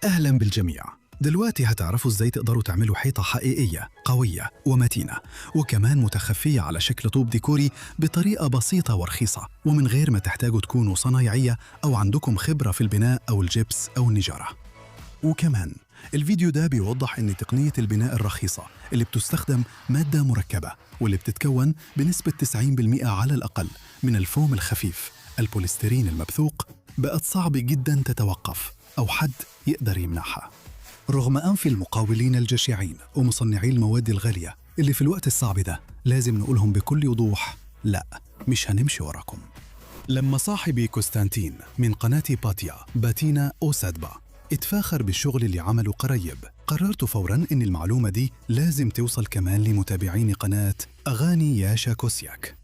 أهلاً بالجميع. دلوقتي هتعرفوا إزاي تقدروا تعملوا حيطة حقيقية قوية ومتينة وكمان متخفية على شكل طوب ديكوري بطريقة بسيطة ورخيصة ومن غير ما تحتاجوا تكونوا صنايعية أو عندكم خبرة في البناء أو الجبس أو النجارة. وكمان الفيديو ده بيوضح إن تقنية البناء الرخيصة اللي بتستخدم مادة مركبة واللي بتتكون بنسبة 90% على الأقل من الفوم الخفيف البوليسترين المبثوق بقت صعب جداً تتوقف أو حد يقدر يمنعها، رغم أنف المقاولين الجشعين ومصنعي المواد الغالية اللي في الوقت الصعب ده لازم نقولهم بكل وضوح: لا، مش هنمشي وراكم. لما صاحبي كوستانتين من قناة باتينا أوسادبا اتفاخر بالشغل اللي عمله قريب، قررت فوراً إن المعلومة دي لازم توصل كمان لمتابعين قناة أغاني ياشا كوسياك،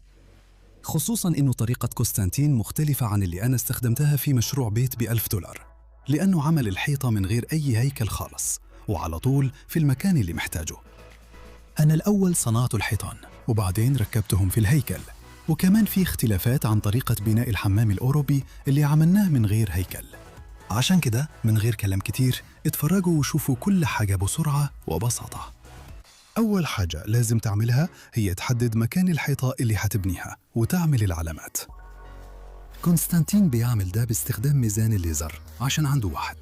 خصوصاً إنه طريقة كوستانتين مختلفة عن اللي أنا استخدمتها في مشروع بيت ب$1000، لأنه عمل الحيطة من غير أي هيكل خالص وعلى طول في المكان اللي محتاجه. أنا الأول صنعت الحيطان وبعدين ركبتهم في الهيكل، وكمان في اختلافات عن طريقة بناء الحمام الأوروبي اللي عملناه من غير هيكل. عشان كده من غير كلام كتير اتفرجوا وشوفوا كل حاجة بسرعة وبساطة. أول حاجة لازم تعملها هي تحدد مكان الحيطة اللي هتبنيها وتعمل العلامات. كونستانتين بيعمل ده باستخدام ميزان الليزر عشان عنده واحد.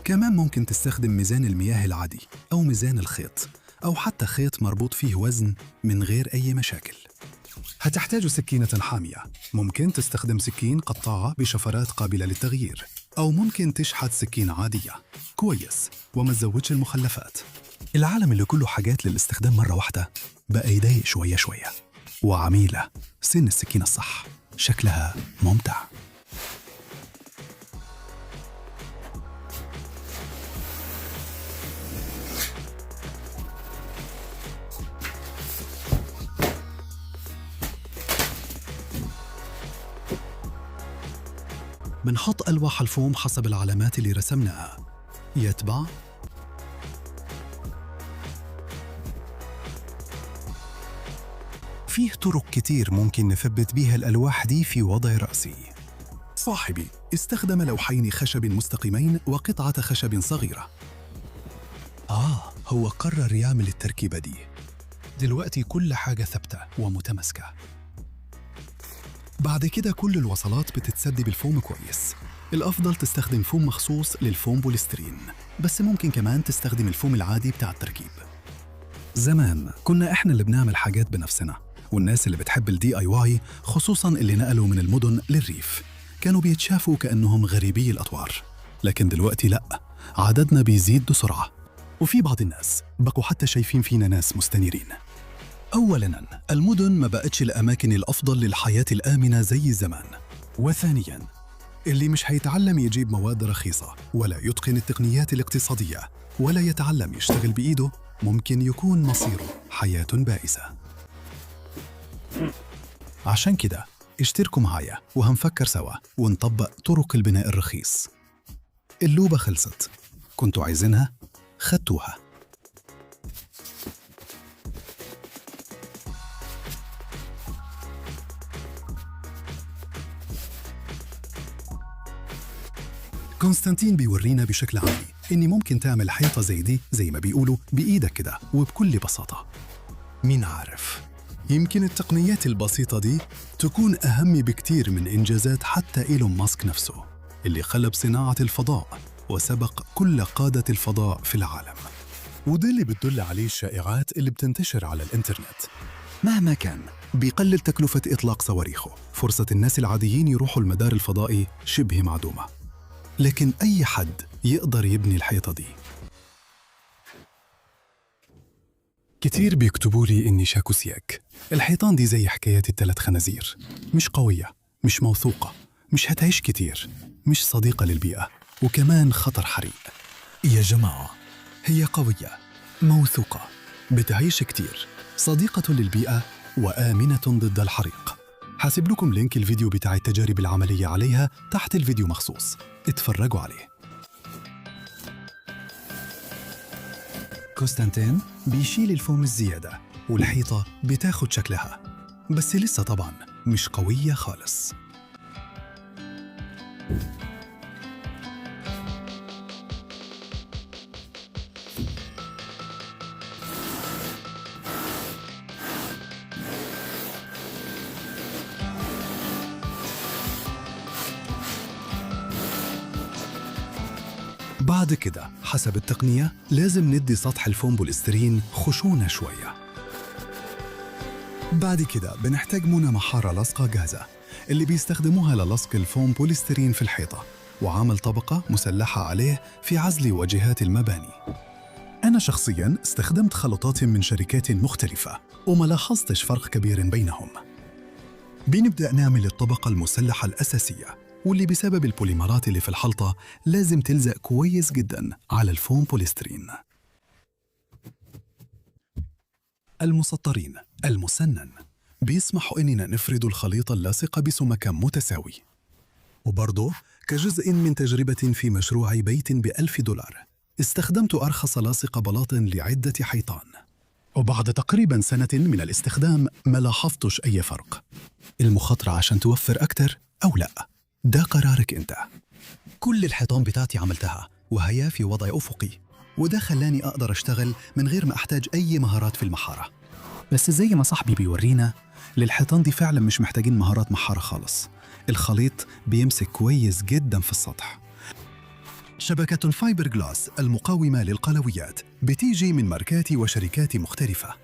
كمان ممكن تستخدم ميزان المياه العادي أو ميزان الخيط أو حتى خيط مربوط فيه وزن من غير أي مشاكل. هتحتاجوا سكينة حامية، ممكن تستخدم سكين قطاعة بشفرات قابلة للتغيير، أو ممكن تشحت سكينة عادية كويس وما تزودش المخلفات. العالم اللي كله حاجات للاستخدام مرة واحدة بقى يضايق شوية شوية. وعميلة سن السكينة الصح شكلها ممتع. بنحط ألواح الفوم حسب العلامات اللي رسمناها. يتبع فيه طرق كتير ممكن نثبت بيها الألواح دي في وضع رأسي. صاحبي استخدم لوحين خشب مستقيمين وقطعة خشب صغيرة. هو قرر يعمل التركيبة دي. دلوقتي كل حاجة ثابتة ومتماسكة. بعد كده كل الوصلات بتتسد بالفوم كويس. الأفضل تستخدم فوم مخصوص للفوم بوليسترين، بس ممكن كمان تستخدم الفوم العادي بتاع التركيب. زمان كنا إحنا اللي بنعمل حاجات بنفسنا، والناس اللي بتحب الDIY خصوصاً اللي نقلوا من المدن للريف كانوا بيتشافوا كأنهم غريبي الأطوار. لكن دلوقتي لأ، عددنا بيزيد بسرعة، وفي بعض الناس بقوا حتى شايفين فينا ناس مستنيرين. أولاً المدن ما بقتش الأماكن الأفضل للحياة الآمنة زي زمان. وثانياً اللي مش هيتعلم يجيب مواد رخيصة ولا يتقن التقنيات الاقتصادية ولا يتعلم يشتغل بإيده ممكن يكون مصيره حياة بائسة. عشان كده اشتركوا معايا وهنفكر سوا ونطبق طرق البناء الرخيص. اللوبة خلصت، كنتوا عايزينها خدتوها. كونستانتين بيورينا بشكل عملي إني ممكن تعمل حيطة زي دي زي ما بيقولوا بإيدك كده وبكل بساطة. مين عارف، يمكن التقنيات البسيطة دي تكون أهم بكتير من إنجازات حتى إيلون ماسك نفسه اللي خلب صناعة الفضاء وسبق كل قادة الفضاء في العالم. وده اللي بتدل عليه الشائعات اللي بتنتشر على الإنترنت. مهما كان بيقلل تكلفة إطلاق صواريخه، فرصة الناس العاديين يروحوا المدار الفضائي شبه معدومة، لكن أي حد يقدر يبني الحيطة دي. كتير بيكتبوا لي إني شاكوسياك. الحيطان دي زي حكاية ال3 خنازير، مش قوية، مش موثوقة، مش هتعيش كتير، مش صديقة للبيئة، وكمان خطر حريق. يا جماعة، هي قوية، موثوقة، بتعيش كتير، صديقة للبيئة، وآمنة ضد الحريق. هسيب لكم لينك الفيديو بتاع التجارب العملية عليها تحت الفيديو مخصوص، اتفرجوا عليه. كوستانتين بيشيل الفوم الزيادة والحيطة بتاخد شكلها، بس لسه طبعاً مش قوية خالص. بعد كده حسب التقنية لازم ندي سطح الفوم بوليسترين خشونة شوية. بعد كده بنحتاج منى محارة لاصقة جاهزة اللي بيستخدموها للصق الفوم بوليسترين في الحيطة وعمل طبقة مسلحة عليه في عزل واجهات المباني. أنا شخصياً استخدمت خلطات من شركات مختلفة وما لاحظتش فرق كبير بينهم. بنبدأ نعمل الطبقة المسلحة الأساسية واللي بسبب البوليمرات اللي في الحلطة لازم تلزق كويس جداً على الفوم بوليسترين. المسطرين المسنن بيسمحوا إننا نفرد الخليط اللاصق بسمك متساوي. وبرضه كجزء من تجربة في مشروع بيت ب$1000 استخدمت أرخص لاصق بلاطن لعدة حيطان، وبعد تقريباً سنة من الاستخدام ما لاحظتش أي فرق. المخاطرة عشان توفر أكتر أو لأ ده قرارك أنت. كل الحيطان بتاعتي عملتها وهي في وضع أفقي، وده خلاني أقدر أشتغل من غير ما أحتاج أي مهارات في المحارة. بس زي ما صاحبي بيورينا للحيطان دي فعلا مش محتاجين مهارات محارة خالص، الخليط بيمسك كويس جدا في السطح. شبكة الفايبر جلاس المقاومة للقلويات بتيجي من ماركات وشركات مختلفة،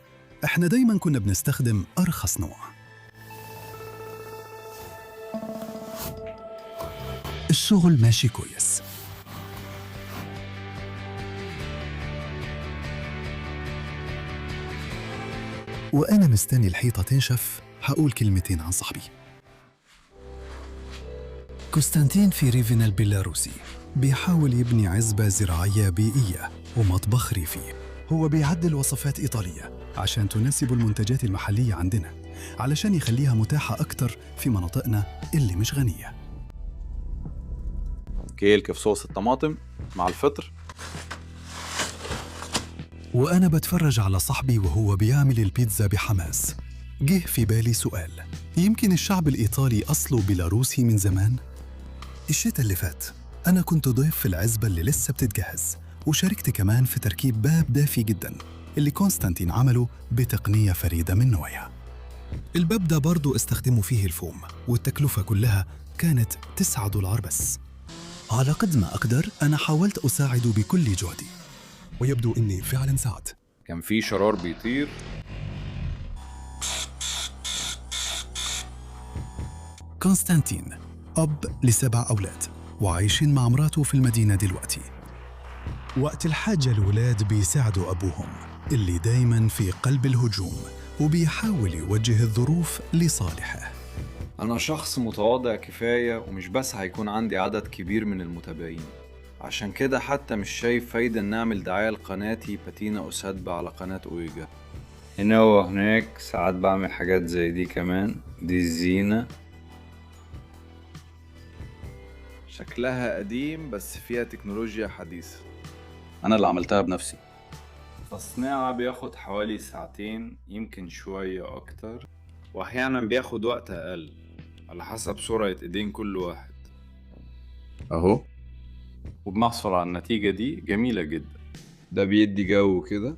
احنا دايما كنا بنستخدم أرخص نوع. الشغل ماشي كويس، وأنا مستني الحيطة تنشف هقول كلمتين عن صاحبي. كوستانتين فيريفين البيلاروسي بيحاول يبني عزبة زراعية بيئية ومطبخ ريفي. هو بيعدل وصفات إيطالية عشان تناسب المنتجات المحلية عندنا، علشان يخليها متاحة أكتر في مناطقنا اللي مش غنية. كيلك في صوص الطماطم مع الفطر. وأنا بتفرج على صاحبي وهو بيعمل البيتزا بحماس، جه في بالي سؤال، يمكن الشعب الإيطالي أصله بيلاروسي من زمان؟ الشتاء اللي فات أنا كنت ضيف في العزبة اللي لسه بتتجهز، وشاركت كمان في تركيب باب دافي جدا اللي كونستانتين عمله بتقنية فريدة من نوعها. الباب ده برضو استخدموا فيه الفوم، والتكلفة كلها كانت $9 بس. على قد ما أقدر أنا حاولت أساعده بكل جهدي، ويبدو إني فعلا ساعدت. كان في شرار بيطير. كونستانتين أب ل7 أولاد وعايشين مع مراته في المدينة دلوقتي. وقت الحاجة الولاد بيساعدوا أبوهم اللي دايماً في قلب الهجوم وبيحاول يوجه الظروف لصالحه. أنا شخص متواضع كفاية ومش بس هيكون عندي عدد كبير من المتابعين، عشان كده حتى مش شايف فايدة إن أعمل دعاية لقناتي باتينا أوسادبا على قناة أويجا. هنا وهناك ساعات بعمل حاجات زي دي كمان، دي الزينة. شكلها قديم بس فيها تكنولوجيا حديثة. أنا اللي عملتها بنفسي. تصنيعها بياخد حوالي 2 ساعة، يمكن شوية أكتر، وأحيانا بياخد وقت أقل على حسب سرعة إيدين كل واحد. أهو، وبنحصل على النتيجة دي جميلة جدا. ده بيدي جو كده.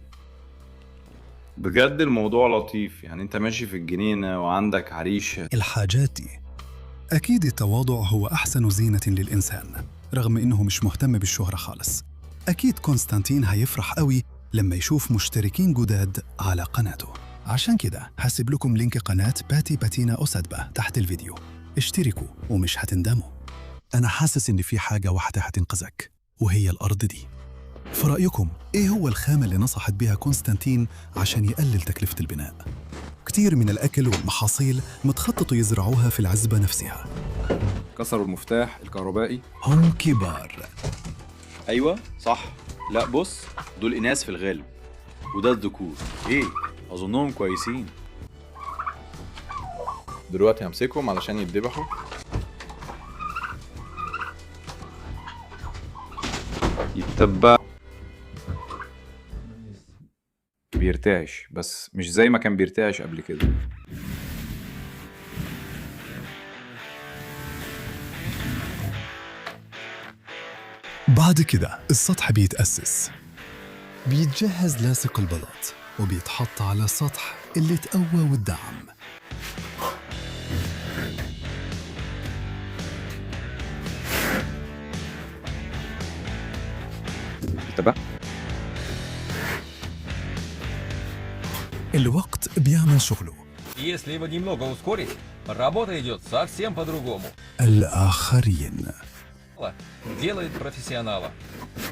بجد الموضوع لطيف، يعني أنت ماشي في الجنينة وعندك عريشة. الحاجات دي أكيد التواضع هو أحسن زينة للإنسان، رغم إنه مش مهتم بالشهرة خالص. أكيد كونستانتين هيفرح قوي لما يشوف مشتركين جداد على قناته. عشان كده هسيب لكم لينك قناة باتينا أوسادبا تحت الفيديو، اشتركوا ومش هتندموا. أنا حاسس إن في حاجة واحدة هتنقذك، وهي الأرض دي. في رأيكم إيه هو الخامة اللي نصحت بها كونستانتين عشان يقلل تكلفة البناء؟ كتير من الأكل والمحاصيل متخططوا يزرعوها في العزبة نفسها. كسروا المفتاح الكهربائي. هم كبار. أيوة صح. لا بص، دول إناث في الغالب وده الذكور. إيه، أظنهم كويسين. دلوقتي همسكهم علشان يتذبحوا. يتبع. بيرتعش بس مش زي ما كان بيرتعش قبل كده. بعد كده السطح بيتأسس، بيتجهز لاصق البلاط وبيتحط على السطح اللي اتقوى والدعم. المكتبة. الوقت بيعمل شغله. Если его немного ускорить, работа идет совсем по-другому. الآخرين. Делает профессионала.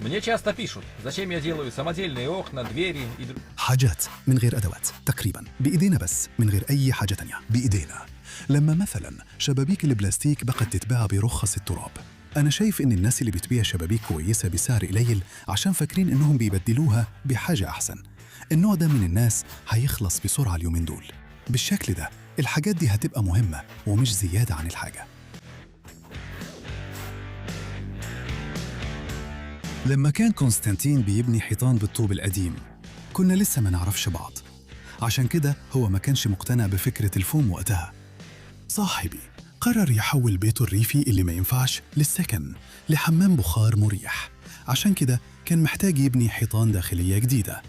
Мне часто пишут, зачем я делаю самодельные окна, двери и حاجات من غير أدوات تقريبا بإيدينا، بس من غير أي حاجة تانية بإيدينا. لما مثلا شبابيك البلاستيك بقت تتباع برخص التراب، أنا شايف إن الناس اللي بتبيع شبابيك كويسة بسعر قليل عشان فاكرين إنهم بيبدلوها بحاجة أحسن. النوع ده من الناس هيخلص بسرعة اليومين دول. بالشكل ده الحاجات دي هتبقى مهمة ومش زيادة عن الحاجة. لما كان كونستانتين بيبني حيطان بالطوب القديم كنا لسه ما نعرفش بعض، عشان كده هو ما كانش مقتنع بفكرة الفوم وقتها. صاحبي قرر يحول بيته الريفي اللي ما ينفعش للسكن لحمام بخار مريح، عشان كده كان محتاج يبني حيطان داخلية جديدة.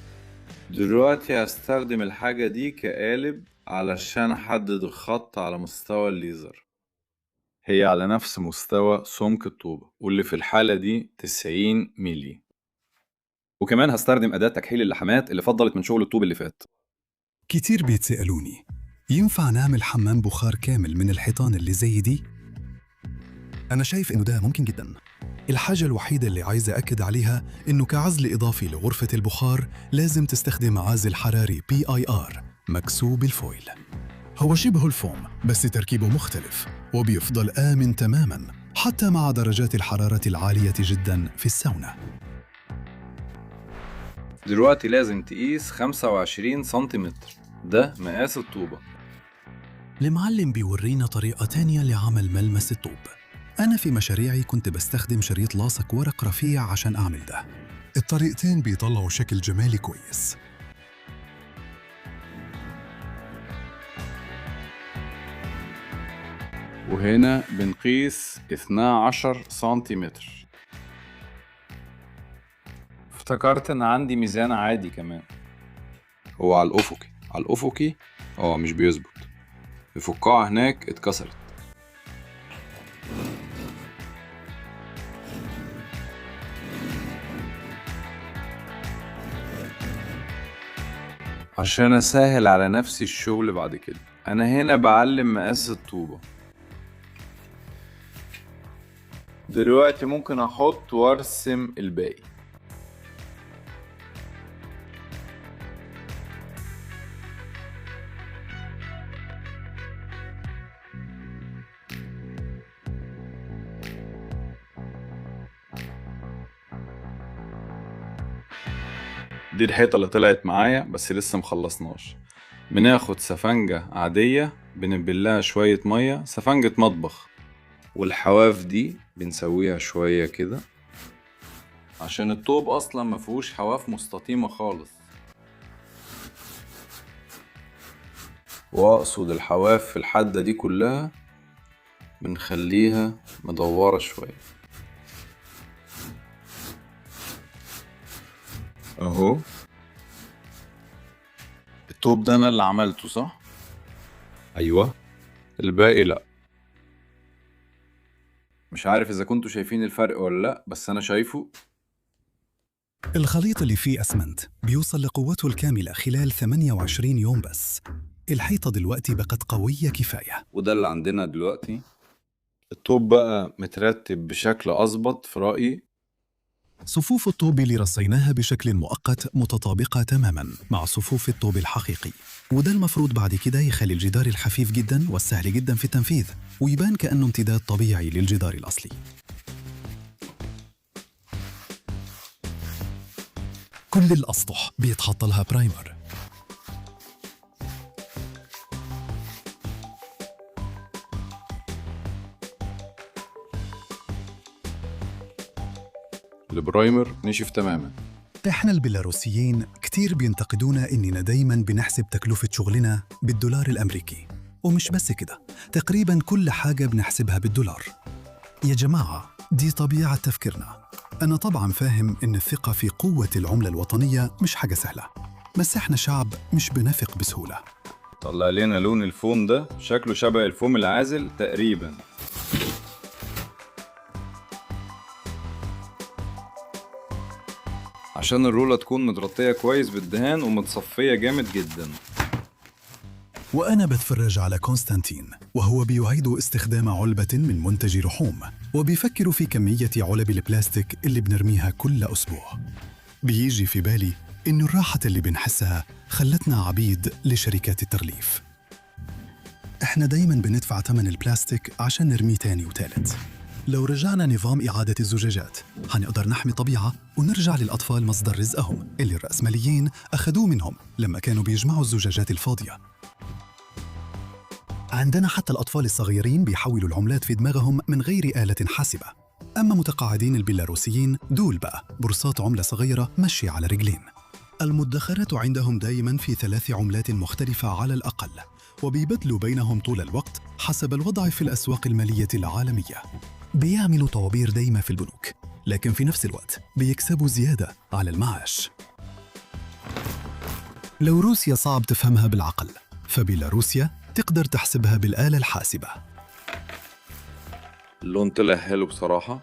دلوقتي هستخدم الحاجة دي كقالب علشان أحدد الخط على مستوى الليزر. هي على نفس مستوى سمك الطوبة، واللي في الحالة دي 90 ميلي. وكمان هستخدم أداة تكحيل اللحمات اللي فضلت من شغل الطوب اللي فات. كتير بيتسألوني ينفع نعمل حمام بخار كامل من الحيطان اللي زي دي؟ أنا شايف إنه ده ممكن جداً. الحاجة الوحيدة اللي عايز أكد عليها إنه كعزل إضافي لغرفة البخار لازم تستخدم عازل حراري PIR مكسوب الفويل. هو شبه الفوم بس تركيبه مختلف وبيفضل آمن تماماً حتى مع درجات الحرارة العالية جداً في الساونا. دلوقتي لازم تقيس 25 سنتيمتر، ده مقاس الطوبة. المعلم بيورينا طريقة تانية لعمل ملمس الطوب. أنا في مشاريعي كنت بستخدم شريط لاصق ورق رفيع عشان أعمل ده. الطريقتين بيطلعوا شكل جمالي كويس. وهنا بنقيس 12 سنتيمتر. افتكرت ان عندي ميزان عادي كمان. هو على الأفقي مش بيظبط. الفقاعة هناك اتكسرت. عشان أسهل على نفسي الشغل بعد كده، أنا هنا بعلم مقاس الطوبة. دلوقتي ممكن أحط وأرسم الباقي. دي الحيطة اللي طلعت معايا بس لسه مخلصناش. بناخد سفنجة عادية بنبلها شوية مية، سفنجة مطبخ، والحواف دي بنسويها شوية كده عشان الطوب أصلا مفيهوش حواف مستقيمة خالص، وأقصد الحواف في الحدة دي كلها بنخليها مدورة شوية اهو. الطوب ده انا اللي عملته صح؟ أيوة. الباقي لا. مش عارف اذا كنتوا شايفين الفرق ولا لا، بس انا شايفه. الخليط اللي فيه أسمنت بيوصل لقوته الكاملة خلال 28 يوم بس. الحيطة دلوقتي بقت قوية كفاية. وده اللي عندنا دلوقتي. الطوب بقى مترتب بشكل أظبط في رأيي. صفوف الطوب اللي رصيناها بشكل مؤقت متطابقة تماماً مع صفوف الطوب الحقيقي، وده المفروض بعد كده يخلي الجدار الخفيف جداً والسهل جداً في التنفيذ ويبان كأنه امتداد طبيعي للجدار الأصلي. كل الأسطح بيتحط لها برايمر. البرايمر نشف تماما. احنا البيلاروسيين كتير بينتقدونا اننا دايما بنحسب تكلفة شغلنا بالدولار الامريكي، ومش بس كده، تقريبا كل حاجة بنحسبها بالدولار. يا جماعة دي طبيعة تفكيرنا. انا طبعا فاهم ان الثقة في قوة العملة الوطنية مش حاجة سهلة، بس احنا شعب مش بنثق بسهولة. طلع لنا لون الفوم ده شكله شبه الفوم العازل تقريبا. عشان الرولة تكون متغطية كويس بالدهان ومتصفية جامد جدا. وأنا بتفرج على كونستانتين وهو بيعيد استخدام علبة من منتج رحوم، وبيفكر في كمية علب البلاستيك اللي بنرميها كل أسبوع. بيجي في بالي إنه الراحة اللي بنحسها خلتنا عبيد لشركات التغليف. إحنا دايماً بندفع ثمن البلاستيك عشان نرميه تاني وتالت. لو رجعنا نظام إعادة الزجاجات هنقدر نحمي طبيعة ونرجع للأطفال مصدر رزقهم اللي الرأسماليين أخذوه منهم لما كانوا بيجمعوا الزجاجات الفاضية. عندنا حتى الأطفال الصغيرين بيحولوا العملات في دماغهم من غير آلة حاسبة. أما متقاعدين البيلاروسيين دول بقى بورصات عملة صغيرة مشي على رجلين. المدخرات عندهم دايماً في 3 عملات مختلفة على الأقل، وبيبدلوا بينهم طول الوقت حسب الوضع في الأسواق المالية العالمية. بيعملوا طوابير دايمة في البنوك، لكن في نفس الوقت بيكسبوا زيادة على المعاش. لو روسيا صعب تفهمها بالعقل، فبيلاروسيا تقدر تحسبها بالآلة الحاسبة. اللون طلع حلو بصراحة،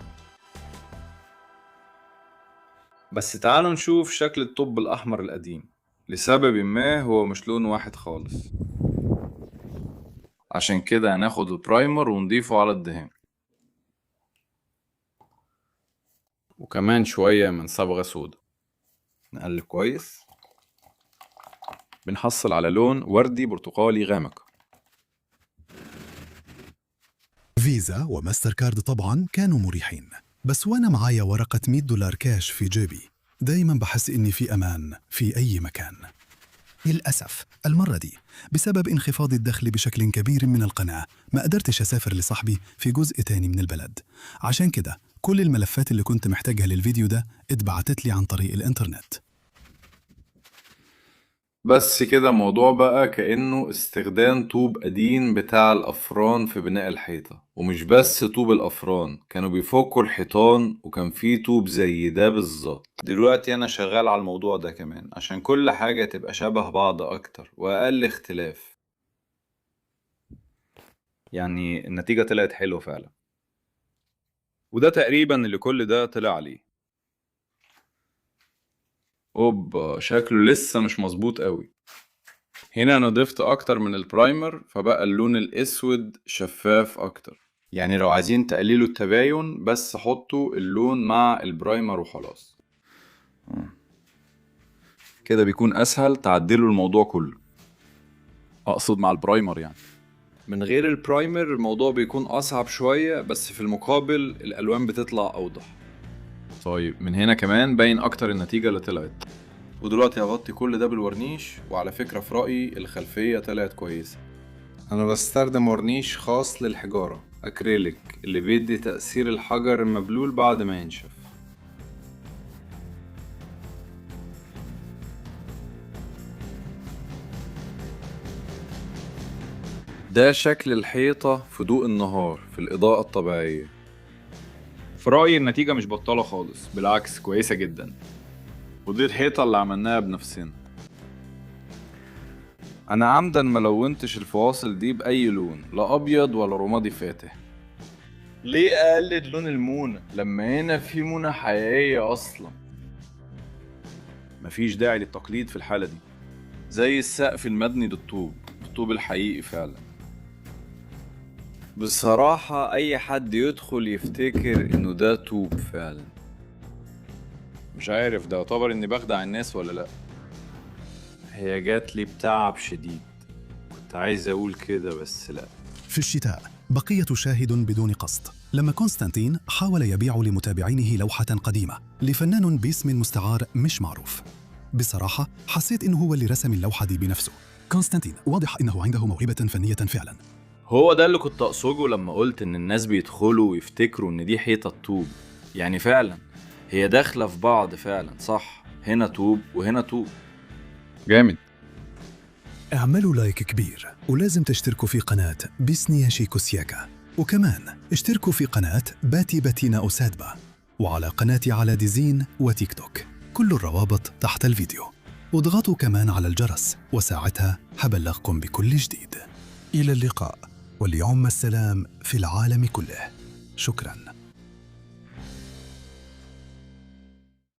بس تعالوا نشوف شكل الطب الأحمر القديم. لسبب ما هو مش لون واحد خالص، عشان كده هناخد البرايمر ونضيفه على الدهان، وكمان شوية من صبغة سودا. نقلب كويس، بنحصل على لون وردي برتقالي غامق. فيزا وماستر كارد طبعاً كانوا مريحين، بس وأنا معايا ورقة $100 كاش في جيبي دايماً بحس إني في أمان في أي مكان. للأسف المرة دي بسبب انخفاض الدخل بشكل كبير من القناة ما قدرتش أسافر لصاحبي في جزء تاني من البلد، عشان كده كل الملفات اللي كنت محتاجها للفيديو ده اتبعتت لي عن طريق الإنترنت. بس كده الموضوع بقى كأنه استخدام طوب قديم بتاع الأفران في بناء الحيطة، ومش بس طوب الأفران، كانوا بيفكوا الحيطان وكان فيه طوب زي ده بالظبط. دلوقتي أنا شغال على الموضوع ده كمان عشان كل حاجة تبقى شبه بعض أكتر وأقل اختلاف. يعني النتيجة طلعت حلوة فعلا، وده تقريبا اللي كل ده طلع عليه. اوبا، شكله لسه مش مظبوط قوي. هنا انا ضفت اكتر من البرايمر فبقى اللون الاسود شفاف اكتر. يعني لو عايزين تقللوا التباين بس حطوا اللون مع البرايمر وخلاص. كده بيكون اسهل تعدلوا الموضوع كله. اقصد مع البرايمر يعني. من غير البرايمر الموضوع بيكون اصعب شوية، بس في المقابل الالوان بتطلع اوضح. طيب من هنا كمان باين اكتر النتيجة اللي طلعت. ودلوقتي هغطي كل ده بالورنيش، وعلى فكرة في رأيي الخلفية طلعت كويسة. انا بستخدم ورنيش خاص للحجارة اكريليك اللي بيدي تأثير الحجر المبلول بعد ما ينشف. ده شكل الحيطة في ضوء النهار في الإضاءة الطبيعية. في رأيي النتيجة مش بطالة خالص، بالعكس كويسة جدا. ودي الحيطة اللي عملناها بنفسنا. أنا عمدا ملونتش الفواصل دي بأي لون، لا أبيض ولا رمادي فاتح. ليه أقلد لون المونة لما هنا في مونة حقيقية أصلا؟ مفيش داعي للتقليد في الحالة دي. زي السقف المبني بالطوب، الطوب الحقيقي فعلا. بصراحة أي حد يدخل يفتكر إنه ده طوب فعلا. مش عارف ده يعتبر إني بخدع الناس ولا لأ. هي جات لي بتعب شديد، كنت عايز أقول كده بس لأ. في الشتاء بقية شاهد بدون قصد لما كونستانتين حاول يبيع لمتابعينه لوحة قديمة لفنان باسم مستعار مش معروف. بصراحة حسيت إنه هو اللي رسم اللوحة دي بنفسه. كونستانتين واضح إنه عنده موهبة فنية فعلا. هو ده اللي كنت أقصده لما قلت إن الناس بيدخلوا ويفتكروا إن دي حيطة طوب. يعني فعلا هي داخلة في بعض فعلا، صح، هنا طوب وهنا طوب. جامد. اعملوا لايك كبير، ولازم تشتركوا في قناة بيسنيا شيكوسياكا، وكمان اشتركوا في قناة باتي باتينا أسادبا، وعلى قناتي على ديزين وتيك توك، كل الروابط تحت الفيديو. واضغطوا كمان على الجرس، وساعتها هبلغكم بكل جديد. إلى اللقاء، وليعم السلام في العالم كله. شكراً.